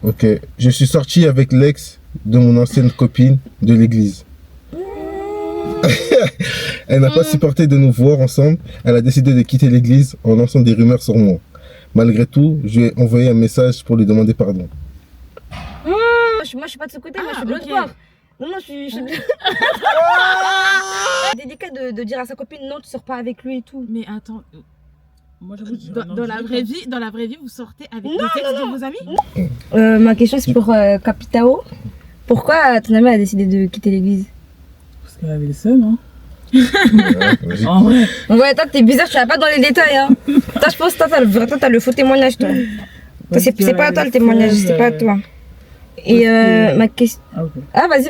Ok, je suis sorti avec l'ex de mon ancienne copine de l'église. Elle n'a pas supporté de nous voir ensemble. Elle a décidé de quitter l'église en lançant des rumeurs sur moi. Malgré tout, je lui ai envoyé un message pour lui demander pardon. Moi, je suis pas de ce côté, moi, je suis de l'autre bord. Non, je suis... C'est délicat de dire à sa copine, non, tu sors pas avec lui et tout. Mais attends, Moi, j'avoue, dans la vraie vie, vous sortez avec des ex de vos amis? Ma question, c'est pour Capitao. Pourquoi ton ami a décidé de quitter l'église? Parce qu'elle avait le seum, hein. Vas-y. En vrai. Ouais, toi, t'es bizarre, tu vas pas dans les détails, hein. Toi, je pense que toi, t'as le faux témoignage, toi. Toi, c'est pas à toi le témoignage, c'est pas à toi. Et ma question... Ah, ok. Ah, vas-y.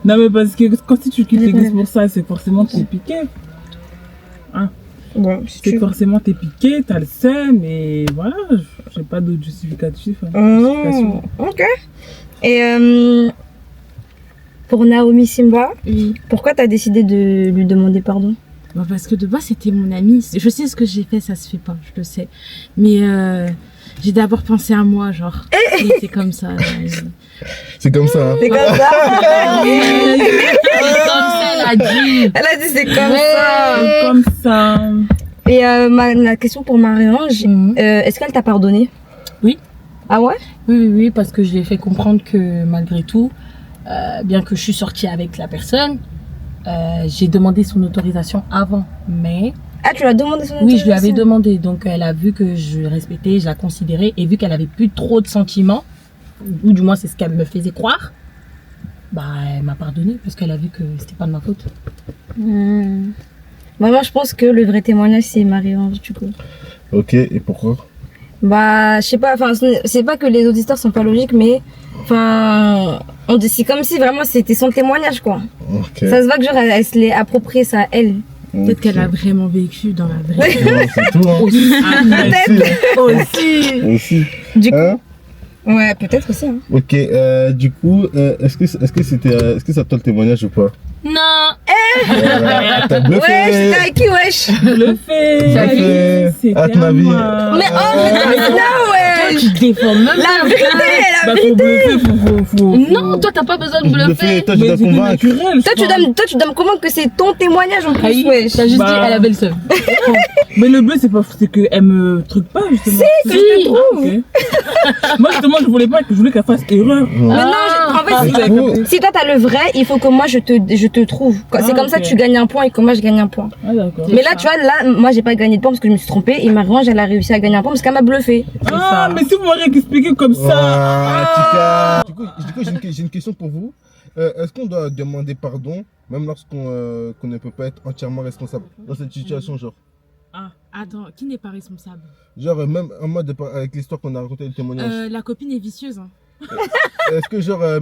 Non, mais parce que quand si tu quittes l'église pour ça, c'est forcément que t'es piqué. Bon, si C'est tu... forcément t'es piqué, t'as le seum, et voilà. J'ai pas d'autre justificatif. Justification. Ok. Et pour Naomi Simba, Oui. pourquoi t'as décidé de lui demander pardon? Bah parce que de base c'était mon ami. Je sais ce que j'ai fait, ça se fait pas, je le sais. Mais j'ai d'abord pensé à moi, genre. Et c'est comme ça. C'est comme ça, hein. C'est comme ça. Comme ça, elle a dit. Elle a dit c'est comme ça. Comme ça. Et la question pour Marie-Ange, est-ce qu'elle t'a pardonné? Oui. Ah ouais? Oui, parce que je lui ai fait comprendre que malgré tout, bien que je suis sortie avec la personne, j'ai demandé son autorisation avant. Mais Ah, tu lui as demandé son oui, je lui avais autorisation? demandé. Donc elle a vu que je respectais, je la considérais. Et vu qu'elle avait plus trop de sentiments, ou du moins c'est ce qu'elle me faisait croire, bah elle m'a pardonné parce qu'elle a vu que c'était pas de ma faute. Bah, moi, je pense que le vrai témoignage, c'est Marie-Ange, du coup. Ok, et pourquoi? Bah, je sais pas, enfin, c'est pas que les auditeurs sont pas logiques, mais, enfin, on dit, c'est comme si vraiment c'était son témoignage, quoi. Ok. Ça se voit que genre, elle se l'est approprié, ça, à elle. Peut-être qu'elle a vraiment vécu dans la vraie vie. Non, c'est tout, hein. Aussi. Du coup, Hein? ouais, peut-être aussi, hein. Ok, du coup, est-ce que ça te le témoignage ou pas? Non. Voilà, t'as bluffé. Ouais, c'était avec qui, wesh? Le fait. Bluffé. À ton avis? Mais oh, mais non, ouais! Tu défends même La pas. vérité, la Bah, faut vérité! bluffer, faut. Non, toi t'as pas besoin de bluffer. Toi, tu Mais dois c'est convaincre. naturel. Toi, tu dois me convaincre que c'est ton témoignage en plus, Aïe, wesh. t'as juste Bah. dit elle avait le seum. Mais le but, c'est qu'elle me truque pas, justement. Si, je te trouve. Ok. Moi, justement, je voulais qu'elle fasse erreur. Mais non, en fait, Du coup, si toi t'as le vrai, il faut que moi je te trouve. C'est comme ça ok. que tu gagnes un point et que moi je gagne un point. Ah, d'accord. Mais là, tu vois, là, moi j'ai pas gagné de point parce que je me suis trompée et Marie-Ange elle a réussi à gagner un point parce qu'elle m'a bluffé. Ah, mais si vous m'auriez expliqué comme ça. Ah, Tika. Du coup, j'ai une question pour vous. Est-ce qu'on doit demander pardon, même lorsqu'on qu'on ne peut pas être entièrement responsable dans cette situation, genre? Ah, attends, qui n'est pas responsable? Genre, même en mode avec l'histoire qu'on a racontée, le témoignage. La copine est vicieuse. Hein. Est-ce que genre, on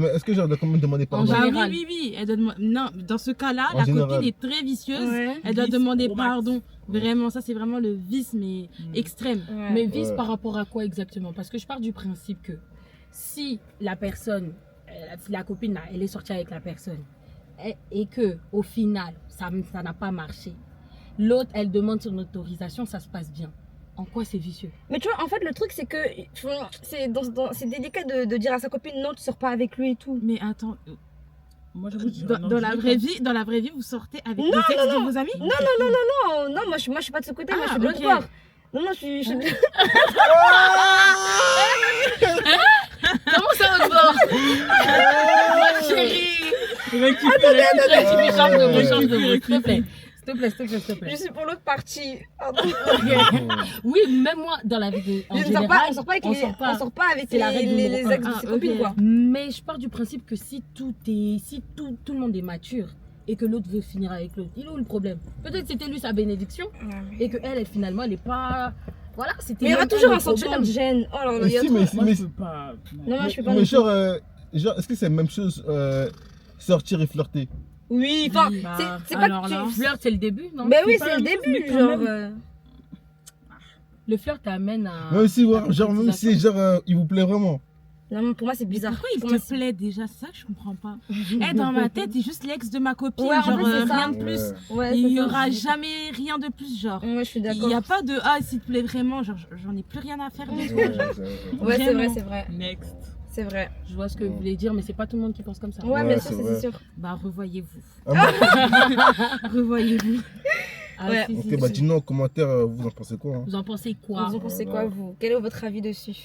doit quand même demander pardon? En Bah général. oui. Elle doit non, dans ce cas-là, En la général. copine est très vicieuse. Ouais. Elle doit Vice demander au max. pardon. Vraiment, ça c'est vraiment le vice, mais extrême. Mais vice Ouais. par rapport à quoi exactement? Parce que je pars du principe que si la personne, si la copine, là, elle est sortie avec la personne et que au final, ça n'a pas marché, l'autre, elle demande son autorisation, ça se passe bien. En quoi c'est vicieux? Mais tu vois, en fait, le truc c'est que c'est délicat de dire à sa copine non, tu sors pas avec lui et tout. Mais attends, Moi, j'avoue, dans la vraie vie, vous sortez avec des ex de vos amis? Non, moi je suis pas de ce côté, moi je suis de l'autre ok. bord. Non, je suis. Comment ça au bord? Ma chérie! Change de mot, s'il te plaît. S'il te plaît. Je suis pour l'autre partie. Pardon. Oui, même moi, dans la vie en On général, sort pas avec on les, sort pas. on sort pas avec C'est la règle les numéro ex un. de ses Ah, copines, ok. quoi. Mais je pars du principe que si tout le monde est mature et que l'autre veut finir avec l'autre, il est où le problème? Peut-être c'était lui sa bénédiction et que elle finalement elle est pas. Voilà, c'était. Mais il y aura même toujours elle un le sentiment de problème. gêne. Oh là là, Mais il y a si, trop. Moi, je peux pas. Non, moi je suis pas. Mais non plus. genre, est-ce que c'est la même chose sortir et flirter? Oui, enfin, Oui, bah, c'est pas alors que là. tu. Flirt, c'est le début, non? Ben oui, pas c'est la le même chose, début, mais quand genre. même. Le flirt t'amène à. Même si, à genre, même si, concrétisation. genre, il vous plaît vraiment. Non, pour moi, c'est bizarre. Pourquoi il Pour moi, te plaît déjà? C'est ça que je comprends pas. Dans ma tête, t'es juste l'ex de ma copine. Ouais, en genre, fait, c'est ça. rien de plus. Ouais, Il c'est y ça. aura jamais rien de plus, genre. Ouais, je suis Il d'accord. n'y a pas de s'il te plaît vraiment, genre j'en ai plus rien à faire de toi. Ouais, genre. Ouais, c'est vrai, Vraiment. c'est vrai. Next. C'est vrai. Je vois ce que vous voulez dire, mais c'est pas tout le monde qui pense comme ça. Ouais, Ouais, bien c'est sûr, vrai. c'est sûr. Bah revoyez-vous. Ah, bah, Revoyez-vous. Ah, Ouais. si, si, ok, bah si. dites-nous en commentaire, vous en pensez quoi hein. Vous en pensez quoi? Vous en pensez quoi, vous? Quel est votre avis dessus?